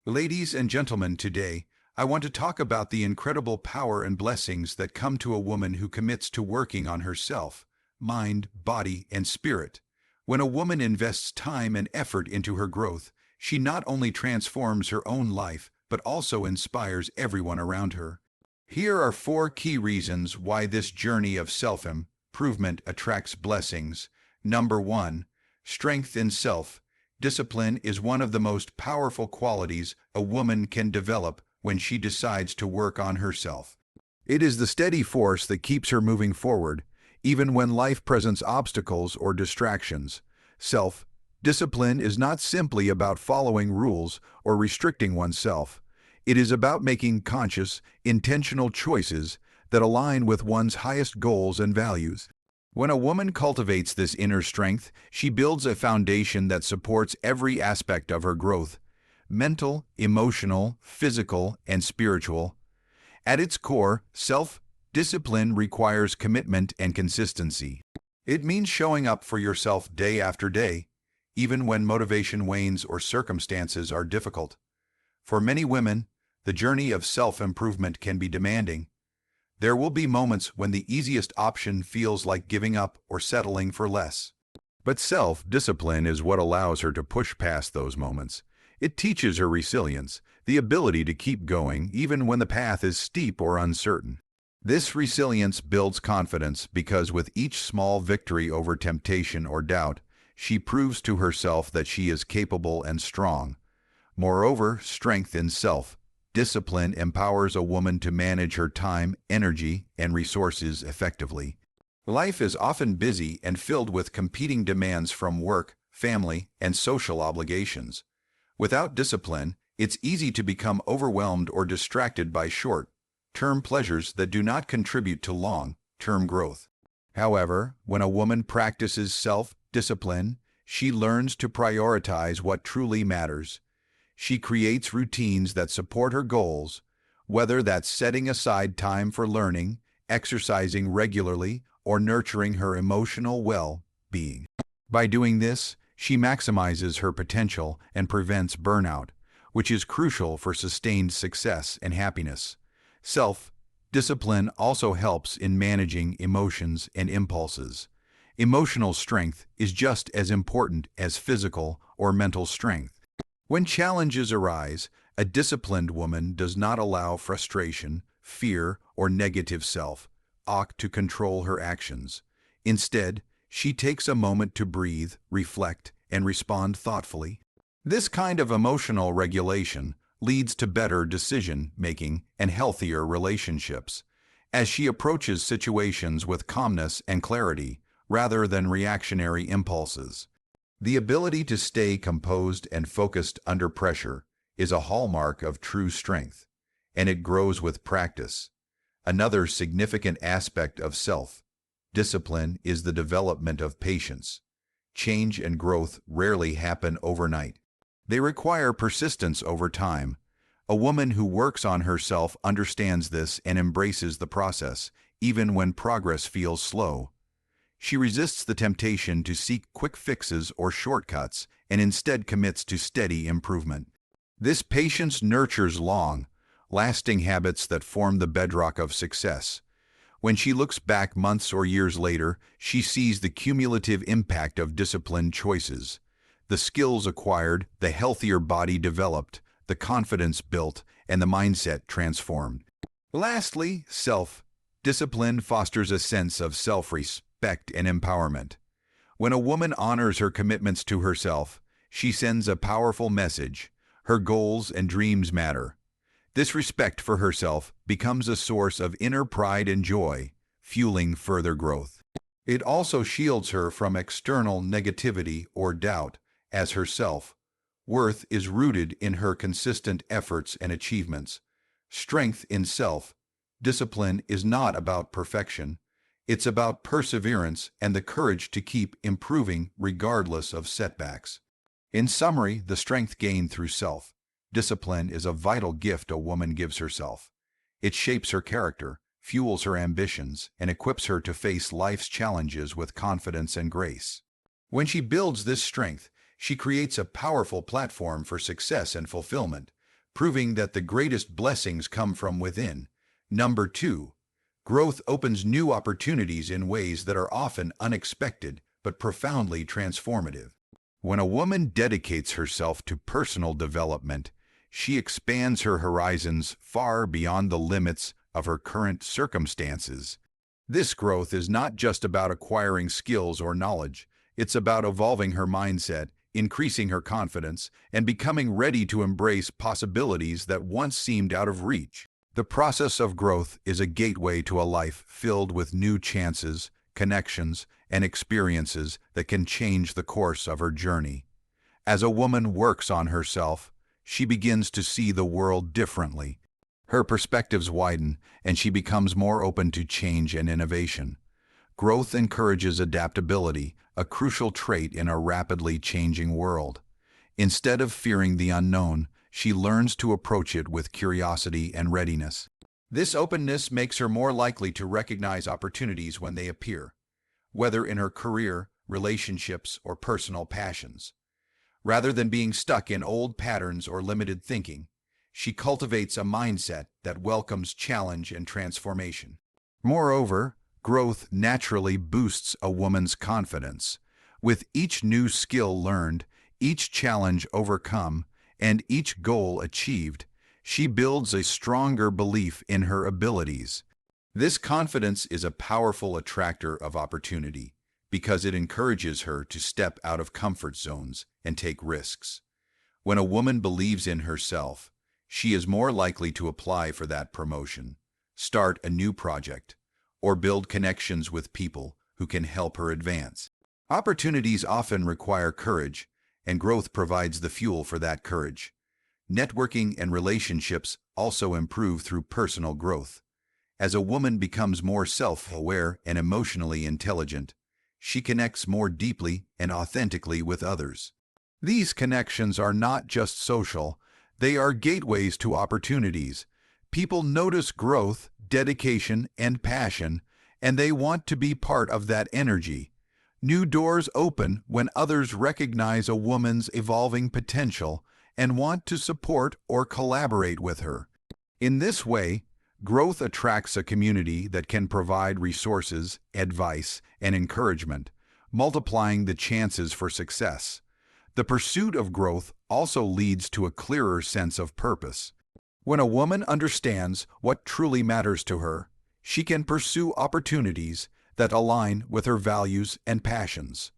Ladies and gentlemen, today I want to talk about the incredible power and blessings that come to a woman who commits to working on herself, mind, body, and spirit. When a woman invests time and effort into her growth, she not only transforms her own life, but also inspires everyone around her. Here are four key reasons why this journey of self-improvement attracts blessings. Number one, strength in self. Discipline is one of the most powerful qualities a woman can develop when she decides to work on herself. It is the steady force that keeps her moving forward, even when life presents obstacles or distractions. Self-discipline is not simply about following rules or restricting oneself. It is about making conscious, intentional choices that align with one's highest goals and values. When a woman cultivates this inner strength, she builds a foundation that supports every aspect of her growth: mental, emotional, physical, and spiritual. At its core, self-discipline requires commitment and consistency. It means showing up for yourself day after day, even when motivation wanes or circumstances are difficult. For many women, the journey of self-improvement can be demanding. There will be moments when the easiest option feels like giving up or settling for less. But self-discipline is what allows her to push past those moments. It teaches her resilience, the ability to keep going even when the path is steep or uncertain. This resilience builds confidence because with each small victory over temptation or doubt, she proves to herself that she is capable and strong. Moreover, strength in self-discipline empowers a woman to manage her time, energy, and resources effectively. Life is often busy and filled with competing demands from work, family, and social obligations. Without discipline, it's easy to become overwhelmed or distracted by short-term pleasures that do not contribute to long-term growth. However, when a woman practices self-discipline, she learns to prioritize what truly matters. She creates routines that support her goals, whether that's setting aside time for learning, exercising regularly, or nurturing her emotional well-being. By doing this, she maximizes her potential and prevents burnout, which is crucial for sustained success and happiness. Self-discipline also helps in managing emotions and impulses. Emotional strength is just as important as physical or mental strength. When challenges arise, a disciplined woman does not allow frustration, fear, or negative self-talk to control her actions. Instead, she takes a moment to breathe, reflect, and respond thoughtfully. This kind of emotional regulation leads to better decision-making and healthier relationships, as she approaches situations with calmness and clarity rather than reactionary impulses. The ability to stay composed and focused under pressure is a hallmark of true strength, and it grows with practice. Another significant aspect of self-discipline is the development of patience. Change and growth rarely happen overnight. They require persistence over time. A woman who works on herself understands this and embraces the process, even when progress feels slow. She resists the temptation to seek quick fixes or shortcuts and instead commits to steady improvement. This patience nurtures long-lasting habits that form the bedrock of success. When she looks back months or years later, she sees the cumulative impact of disciplined choices. The skills acquired, the healthier body developed, the confidence built, and the mindset transformed. Lastly, self-discipline fosters a sense of self-respect and empowerment. When a woman honors her commitments to herself, she sends a powerful message: her goals and dreams matter. This respect for herself becomes a source of inner pride and joy, fueling further growth. It also shields her from external negativity or doubt, as her self-worth is rooted in her consistent efforts and achievements. Strength in self-discipline is not about perfection. It's about perseverance and the courage to keep improving regardless of setbacks. In summary, the strength gained through self-discipline is a vital gift a woman gives herself. It shapes her character, fuels her ambitions, and equips her to face life's challenges with confidence and grace. When she builds this strength, she creates a powerful platform for success and fulfillment, proving that the greatest blessings come from within. Number 2. Growth opens new opportunities in ways that are often unexpected but profoundly transformative. When a woman dedicates herself to personal development, she expands her horizons far beyond the limits of her current circumstances. This growth is not just about acquiring skills or knowledge, it's about evolving her mindset, increasing her confidence, and becoming ready to embrace possibilities that once seemed out of reach. The process of growth is a gateway to a life filled with new chances, connections, and experiences that can change the course of her journey. As a woman works on herself, she begins to see the world differently. Her perspectives widen, and she becomes more open to change and innovation. Growth encourages adaptability, a crucial trait in a rapidly changing world. Instead of fearing the unknown, she learns to approach it with curiosity and readiness. This openness makes her more likely to recognize opportunities when they appear, whether in her career, relationships, or personal passions. Rather than being stuck in old patterns or limited thinking, she cultivates a mindset that welcomes challenge and transformation. Moreover, growth naturally boosts a woman's confidence. With each new skill learned, each challenge overcome, and each goal achieved, she builds a stronger belief in her abilities. This confidence is a powerful attractor of opportunity because it encourages her to step out of comfort zones and take risks. When a woman believes in herself, she is more likely to apply for that promotion, start a new project, or build connections with people who can help her advance. Opportunities often require courage, and growth provides the fuel for that courage. Networking and relationships also improve through personal growth. As a woman becomes more self-aware and emotionally intelligent, she connects more deeply and authentically with others. These connections are not just social, they are gateways to opportunities. People notice growth, dedication, and passion, and they want to be part of that energy. New doors open when others recognize a woman's evolving potential and want to support or collaborate with her. In this way, growth attracts a community that can provide resources, advice, and encouragement, multiplying the chances for success. The pursuit of growth also leads to a clearer sense of purpose. When a woman understands what truly matters to her, she can pursue opportunities that align with her values and passions.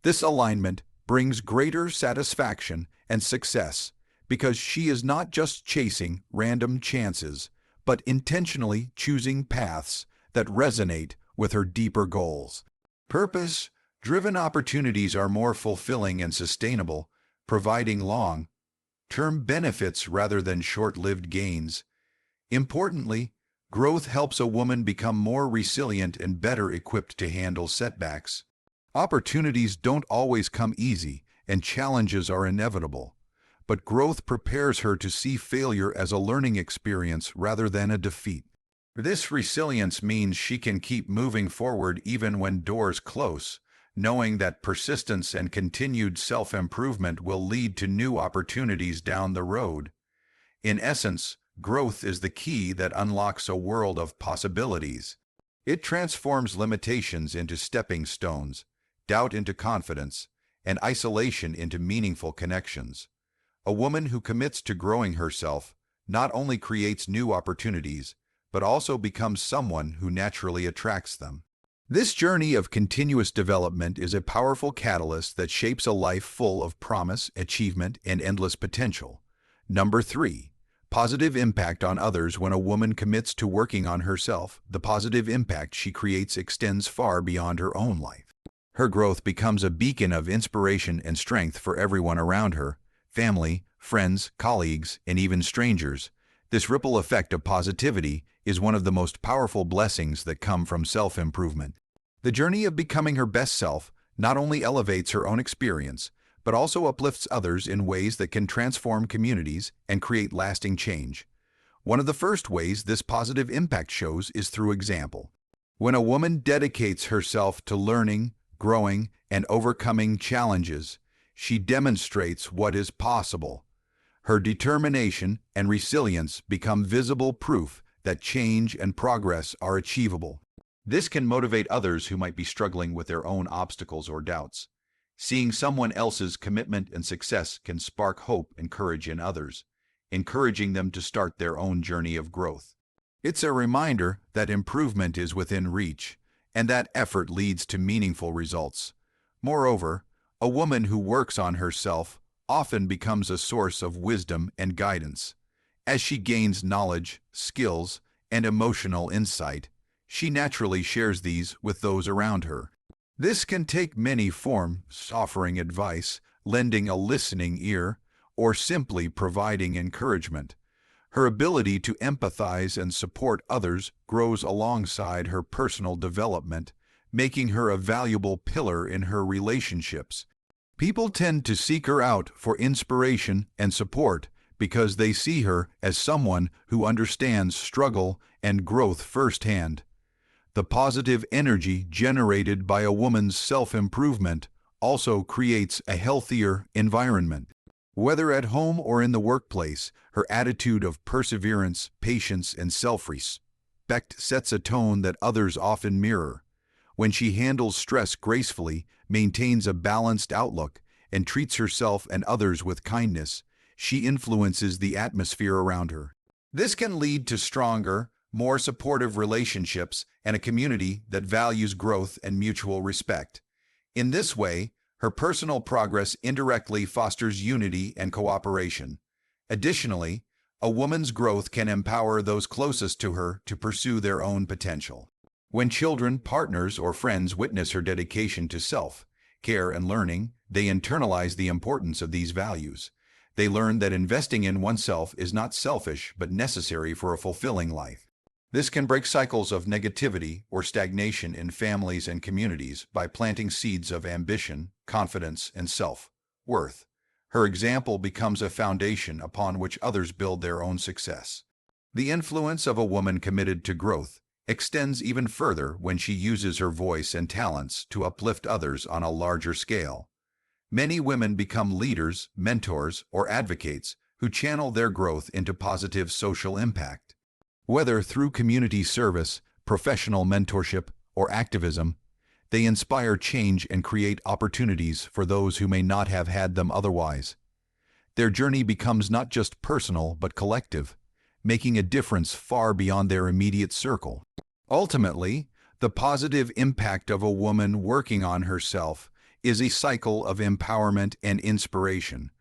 This alignment brings greater satisfaction and success because she is not just chasing random chances, but intentionally choosing paths that resonate with her deeper goals. Purpose-driven opportunities are more fulfilling and sustainable, providing long-term benefits rather than short-lived gains. Importantly, growth helps a woman become more resilient and better equipped to handle setbacks. Opportunities don't always come easy, and challenges are inevitable. But growth prepares her to see failure as a learning experience rather than a defeat. This resilience means she can keep moving forward even when doors close, knowing that persistence and continued self-improvement will lead to new opportunities down the road. In essence, growth is the key that unlocks a world of possibilities. It transforms limitations into stepping stones, doubt into confidence, and isolation into meaningful connections. A woman who commits to growing herself not only creates new opportunities, but also becomes someone who naturally attracts them. This journey of continuous development is a powerful catalyst that shapes a life full of promise, achievement, and endless potential. Number 3. Positive impact on others. When a woman commits to working on herself, the positive impact she creates extends far beyond her own life. Her growth becomes a beacon of inspiration and strength for everyone around her, family, friends, colleagues, and even strangers. This ripple effect of positivity is one of the most powerful blessings that come from self-improvement. The journey of becoming her best self not only elevates her own experience, but also uplifts others in ways that can transform communities and create lasting change. One of the first ways this positive impact shows is through example. When a woman dedicates herself to learning, growing, and overcoming challenges, she demonstrates what is possible. Her determination and resilience become visible proof that change and progress are achievable. This can motivate others who might be struggling with their own obstacles or doubts. Seeing someone else's commitment and success can spark hope and courage in others, encouraging them to start their own journey of growth. It's a reminder that improvement is within reach, and that effort leads to meaningful results. Moreover, a woman who works on herself often becomes a source of wisdom and guidance. As she gains knowledge, skills, and emotional insight, she naturally shares these with those around her. This can take many forms: offering advice, lending a listening ear, or simply providing encouragement. Her ability to empathize and support others grows alongside her personal development, making her a valuable pillar in her relationships. People tend to seek her out for inspiration and support because they see her as someone who understands struggle and growth firsthand. The positive energy generated by a woman's self-improvement also creates a healthier environment. Whether at home or in the workplace, her attitude of perseverance, patience, and self-respect sets a tone that others often mirror. When she handles stress gracefully, maintains a balanced outlook, and treats herself and others with kindness, she influences the atmosphere around her. This can lead to stronger, more supportive relationships and a community that values growth and mutual respect. In this way, her personal progress indirectly fosters unity and cooperation. Additionally, a woman's growth can empower those closest to her to pursue their own potential. When children, partners, or friends witness her dedication to self-care and learning, they internalize the importance of these values. They learn that investing in oneself is not selfish but necessary for a fulfilling life. This can break cycles of negativity or stagnation in families and communities by planting seeds of ambition, confidence, and self-worth. Her example becomes a foundation upon which others build their own success. The influence of a woman committed to growth extends even further when she uses her voice and talents to uplift others on a larger scale. Many women become leaders, mentors, or advocates who channel their growth into positive social impact. Whether through community service, professional mentorship, or activism, they inspire change and create opportunities for those who may not have had them otherwise. Their journey becomes not just personal but collective, making a difference far beyond their immediate circle. Ultimately, the positive impact of a woman working on herself is a cycle of empowerment and inspiration.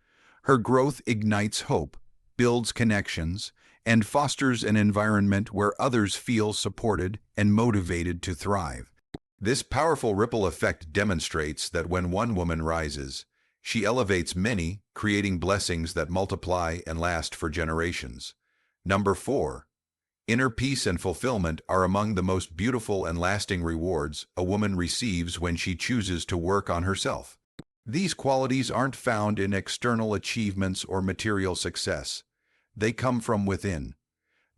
Her growth ignites hope, builds connections, and fosters an environment where others feel supported and motivated to thrive. This powerful ripple effect demonstrates that when one woman rises, she elevates many, creating blessings that multiply and last for generations. Number 4. Inner peace and fulfillment are among the most beautiful and lasting rewards a woman receives when she chooses to work on herself. These qualities aren't found in external achievements or material success. They come from within.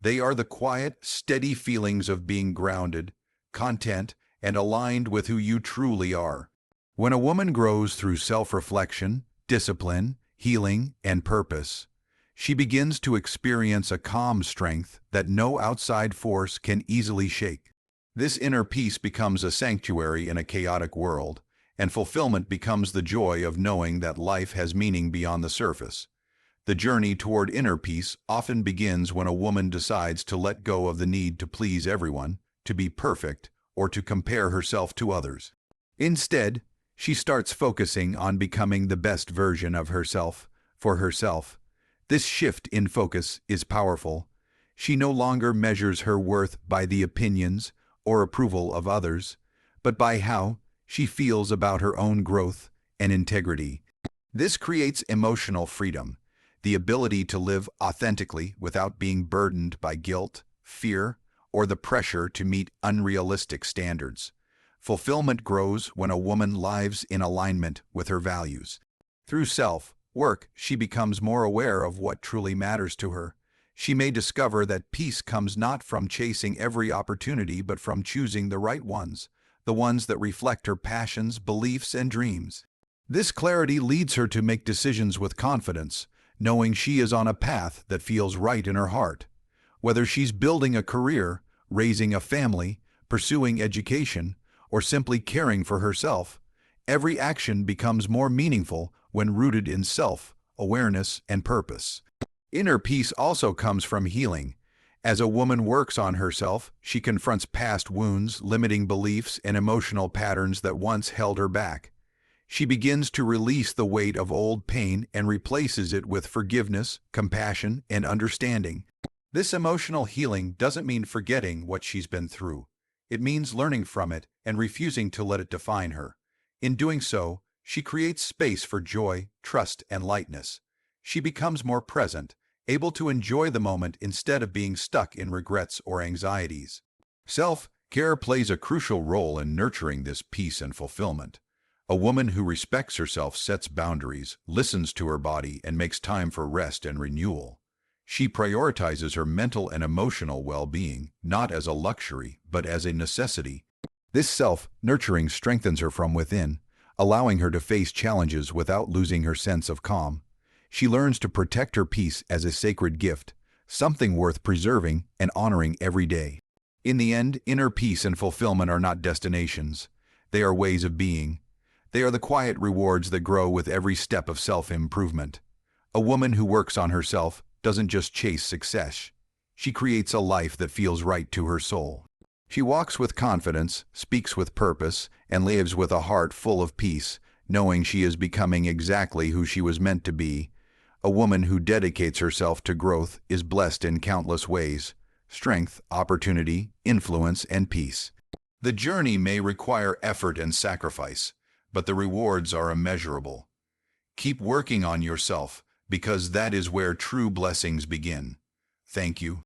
They are the quiet, steady feelings of being grounded, content, and aligned with who you truly are. When a woman grows through self-reflection, discipline, healing, and purpose, she begins to experience a calm strength that no outside force can easily shake. This inner peace becomes a sanctuary in a chaotic world, and fulfillment becomes the joy of knowing that life has meaning beyond the surface. The journey toward inner peace often begins when a woman decides to let go of the need to please everyone, to be perfect, or to compare herself to others. Instead, she starts focusing on becoming the best version of herself, for herself. This shift in focus is powerful. She no longer measures her worth by the opinions or approval of others, but by how she feels about her own growth and integrity. This creates emotional freedom, the ability to live authentically without being burdened by guilt, fear, or the pressure to meet unrealistic standards. Fulfillment grows when a woman lives in alignment with her values. Through self-work, she becomes more aware of what truly matters to her. She may discover that peace comes not from chasing every opportunity but from choosing the right ones, the ones that reflect her passions, beliefs, and dreams. This clarity leads her to make decisions with confidence, knowing she is on a path that feels right in her heart. Whether she's building a career, raising a family, pursuing education, or simply caring for herself, every action becomes more meaningful when rooted in self-awareness and purpose. Inner peace also comes from healing. As a woman works on herself, she confronts past wounds, limiting beliefs, and emotional patterns that once held her back. She begins to release the weight of old pain and replaces it with forgiveness, compassion, and understanding. This emotional healing doesn't mean forgetting what she's been through. It means learning from it and refusing to let it define her. In doing so, she creates space for joy, trust, and lightness. She becomes more present, able to enjoy the moment instead of being stuck in regrets or anxieties. Self-care plays a crucial role in nurturing this peace and fulfillment. A woman who respects herself sets boundaries, listens to her body, and makes time for rest and renewal. She prioritizes her mental and emotional well-being, not as a luxury, but as a necessity. This self-nurturing strengthens her from within, allowing her to face challenges without losing her sense of calm. She learns to protect her peace as a sacred gift, something worth preserving and honoring every day. In the end, inner peace and fulfillment are not destinations. They are ways of being. They are the quiet rewards that grow with every step of self-improvement. A woman who works on herself doesn't just chase success. She creates a life that feels right to her soul. She walks with confidence, speaks with purpose, and lives with a heart full of peace, knowing she is becoming exactly who she was meant to be. A woman who dedicates herself to growth is blessed in countless ways: strength, opportunity, influence, and peace. The journey may require effort and sacrifice, but the rewards are immeasurable. Keep working on yourself, because that is where true blessings begin. Thank you.